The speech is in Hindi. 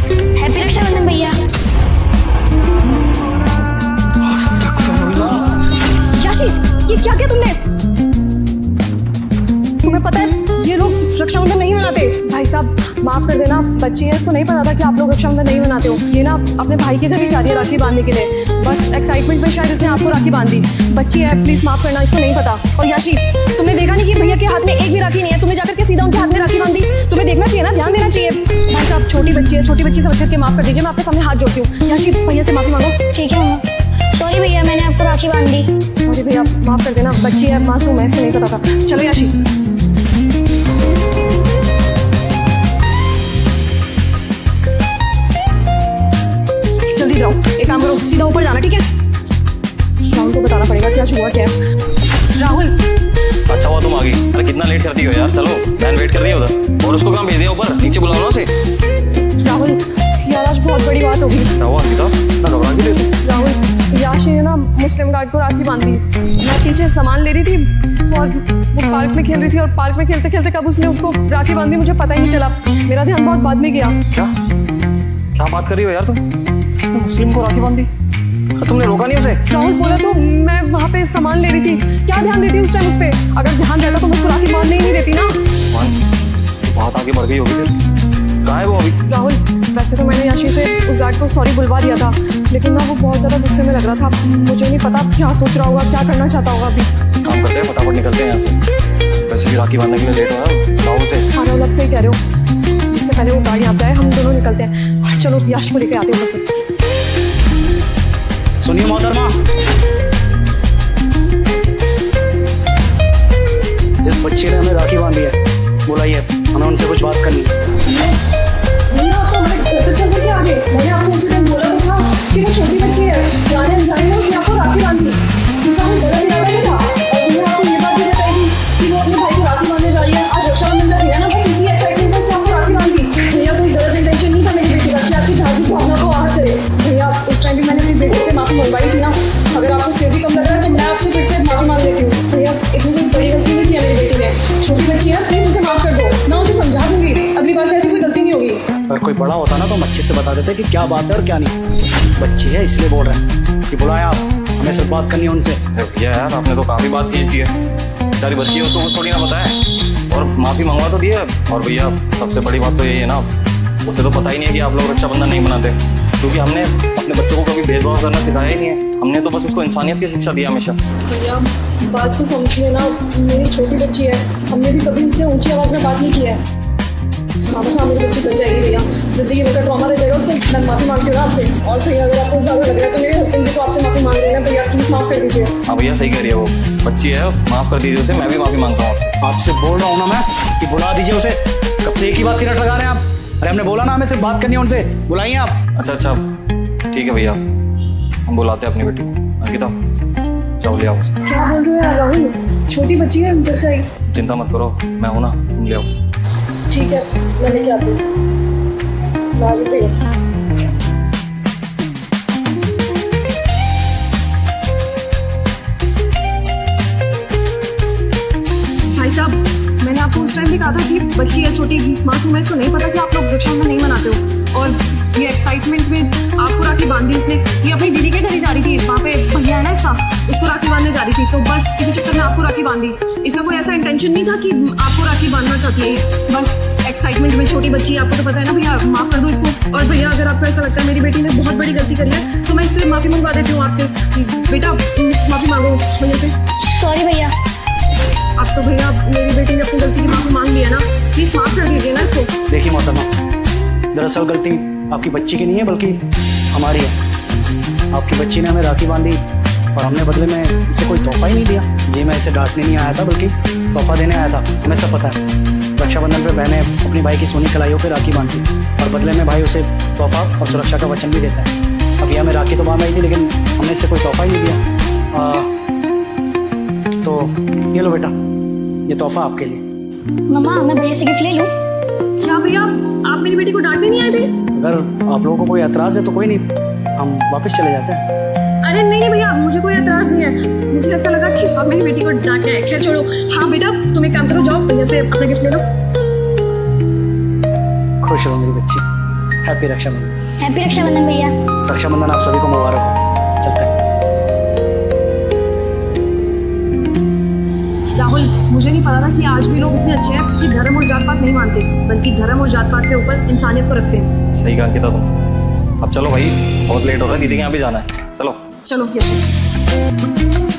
हैप्पी रक्षाबंधन भैया। याशी, ये क्या किया तुमने? तुम्हें पता है ये लोग रक्षाबंधन नहीं मनाते। भाई साहब माफ कर देना, बच्ची है, इसको नहीं पता था कि आप लोग रक्षाबंधन नहीं मनाते हो। ये ना अपने भाई के घर ही जा रही है राखी बांधने के लिए, बस एक्साइटमेंट में शायद इसने आपको राखी बांधी। बच्ची है, प्लीज माफ करना, इसको नहीं पता। और याशी, तुमने देखा नहीं कि भैया के हाथ में एक भी राखी नहीं है, तुमने जाकर के सीधा उनके हाथ में राखी बांधी। तुम्हें देखना चाहिए ना, ध्यान देना चाहिए। भाई साहब छोटी बच्ची है, छोटी बच्ची समझ करके माफ कर दीजिए, मैं आपके सामने हाथ जोड़ती हूँ। याशी भैया से माफी मांगो। ठीक है मम्मा, सॉरी भैया, मैंने आपको राखी बांध दी। सॉरी भैया, माफ कर देना, बच्ची है, मासूम है, इसको नहीं पता था। चलो याशी। जल्दी जाओ, एक काम करो, सीधा ऊपर जाना, ठीक है? राहुल को बताना पड़ेगा क्या हुआ क्या है। राहुल, अच्छा हुआ तुम आ गई। अरे कितना लेट करती हो यार, चलो बहन वेट कर रही है उधर। और उसको कहाँ भेज दिया ऊपर, नीचे बुलाओ ना उसे। राहुल यार आज बहुत बड़ी बात होगी। क्या हुआ अंकिता, ना घबरा क्यों रही हो? राहुल याशी ने ना मुस्लिम गार्ड को राखी बांधी। मैं पीछे सामान ले रही थी और वो पार्क में खेल रही थी, और पार्क में खेलते खेलते कब उसने उसको राखी बांधी मुझे पता ही नहीं चला। मेरा ध्यान बहुत बाद में गया। क्या क्या बात कर रही हो यार तुम मुस्लिम को राखी बांधी? तुमने रोका नहीं उसे? राहुल बोला तो मैं वहाँ पे सामान ले रही थी, क्या ध्यान देती उस टाइम उस पे? अगर ध्यान रहता तो मुझको राखी बांधने ही नहीं देती ना। बहुत आगे बढ़ गई होगी फिर। कहाँ है वो अभी? राहुल वैसे तो मैंने याशी से उस गार्ड को सॉरी बुलवा दिया था, लेकिन ना वो बहुत ज्यादा गुस्से में लग रहा था। मुझे नहीं पता क्या सोच रहा होगा, क्या करना चाहता होगा अभी। काम करते हैं, फटाफट निकलते हैं यहाँ से। वैसे भी राखी बांधने के लिए लेट हो ना, राहुल से। हाँ राहुल, अब सही कह रहे हो, जिससे पहले वो गाड़ी आता है हम दोनों निकलते हैं। चलो याश को लेकर आते हैं बस। सुनिए मोहतरमा, जिस बच्ची ने हमें राखी बांधी है बुलाइए, हमें उनसे कुछ बात करनी है। मैंने आपको उसी दिन बोला तो था कि वो छोटी बच्ची है, जाने अनजाने में उसने आपको राखी बांधी। दूसरा वो गलत इरादा नहीं था, और मैंने आपको ये बात भी बताई थी कि वो अपने भाई को राखी बांधने जा रही है। आज रक्षाबंधन का दिन है ना, बस इसी एक्साइटमेंट में उसने आपको राखी बांधी। भैया कोई गलत इंटेंशन नहीं था मेरी बेटी का कि आपकी धार्मिक भावना को आहत करे। भैया उस टाइम भी मैंने मेरी बेटी से माफी मंगवाई थी ना, अगर आपको फिर भी कम लग रहा है तो मैं आपसे फिर से माफी मांग लेती हूँ। भैया इतनी कोई बड़ी गलती नहीं की मेरी बेटी ने, छोटी बच्ची है, प्लीज उसे माफ कर दो, मैं उसे समझा दूंगी, अगली बार से ऐसी कोई गलती नहीं होगी। अगर कोई बड़ा होता ना तो हम अच्छे से बता देते कि क्या बात है और क्या नहीं। बच्ची है इसलिए बोल रहे हैं कि बुलाया आप, हमें सिर्फ बात करनी है उनसे। भैया यार आपने तो काफी बात खींच दी है, बेचारी बच्ची हो तो वो थोड़ी ना बताए, और माफी मंगवा तो दिया। और भैया सबसे बड़ी बात तो यही है ना, उसे तो पता ही नहीं है कि आप लोग रक्षाबंधन नहीं मनाते, क्योंकि हमने अपने बच्चों को कभी भेदभाव करना सिखाया ही नहीं है। हमने तो बस उसको इंसानियत की शिक्षा दी हमेशा। भैया बात को समझिए ना, मेरी छोटी बच्ची है, हमने भी कभी उससे ऊंची आवाज में बात नहीं की है। मेरी बच्ची चल जाएगी भैया, जिंदगी में ट्रॉमा रह जाएगा उसको। मैं माफी मांगती हूँ आपसे, और भैया अगर आपको ज्यादा लग रहा है तो मेरे हस्बैंड भी तो आपसे माफी मांग रहे हैं भैया, प्लीज माफ कर दीजिए। हाँ भैया सही कह रही है, वो बच्ची है, माफ कर दीजिए उसे, मैं भी माफी मांगता हूँ आपसे। आपसे बोल रहा हूँ ना मैं कि बुला दीजिए उसे, कब से एक ही बात की रट लगा रहे हैं आप। अरे हमने बोला ना हमें सिर्फ बात करनी है उनसे, बुलाइए आप। अच्छा ठीक है भैया, हम बुलाते हैं अपनी बेटी को। अंकिता जाओ ले आओ उसे। क्या बोल रहे हो यार राहुल, छोटी बच्ची है, डर जाएगी। चिंता मत करो, मैं हूँ ना, तुम ले आओ। ठीक है मैं लेके आती हूँ। भाई साहब मैंने आपको उस टाइम भी कहा था कि बच्ची है, छोटी मासूम है, इसको नहीं पता कि आप लोग रक्षाबंधन नहीं मनाते हो। और ये एक्साइटमेंट में आपको राखी बांधी इसने। ये अपनी दीदी के घर ही जा रही थी, वहाँ पे भैया है ना इसका, उसको राखी बांधने जा रही थी, तो बस इसी चक्कर में आपको राखी बांधी। इसका कोई ऐसा इंटेंशन नहीं था कि आपको राखी बांधना चाहती है, बस एक्साइटमेंट में। छोटी बच्ची आपको तो पता है ना भैया, माफ कर दो इसको। और भैया अगर आपको ऐसा लगता है मेरी बेटी ने बहुत बड़ी गलती करी है तो मैं इससे माफी मंगवा देती हूँ आपसे। बेटा माफी मांगो भैया से। सॉरी भैया। अब तो भैया मेरी बेटी ने अपनी गलती की माफी मांग लिया ना, प्लीज माफ कर दीजिए ना इसको। देखिए मोहतरमा, दरअसल गलती आपकी बच्ची की नहीं है बल्कि हमारी है। आपकी बच्ची ने हमें राखी बांधी और हमने बदले में इसे कोई तोहफा ही नहीं दिया। जी मैं इसे डांटने नहीं आया था बल्कि तोहफा देने आया था। हमें सब पता है रक्षाबंधन पे बहनें अपनी भाई की सोनी कलाइयों पे राखी बांधती और बदले में भाई उसे तोहफा और सुरक्षा का वचन भी देता है। अभी हमें राखी तो बांध आई थी लेकिन हमने इसे कोई तोहफा ही नहीं दिया। तो ये लो बेटा, ये तोहफा आपके लिए। मम्मा मैं भैया से गिफ्ट ले लूं? क्या भैया आप मेरी बेटी को डांटने नहीं आए थे? अगर आप लोगों को कोई एतराज़ है तो कोई नहीं, हम वापस चले जाते हैं। अरे नहीं भैया मुझे कोई एतराज नहीं है, मुझे ऐसा लगा कि आप मेरी बेटी को डांटने आए। खैर छोड़ो। हाँ बेटा तुम एक काम करो, जाओ भैया से अपना गिफ्ट ले लो। खुश रहो मेरी बच्ची। हैप्पी रक्षाबंधन। हैप्पी रक्षाबंधन भैया। रक्षाबंधन आप सभी को मुबारक हो। चलते हैं। राहुल, मुझे नहीं पता था कि आज भी लोग इतने अच्छे हैं कि धर्म और जात पात नहीं मानते, बल्कि धर्म और जात पात से ऊपर इंसानियत को रखते हैं। सही कहा अंकिता तुम। अब चलो भाई, बहुत लेट हो रहा है, दीदी के यहाँ भी जाना है। चलो। चलो यश।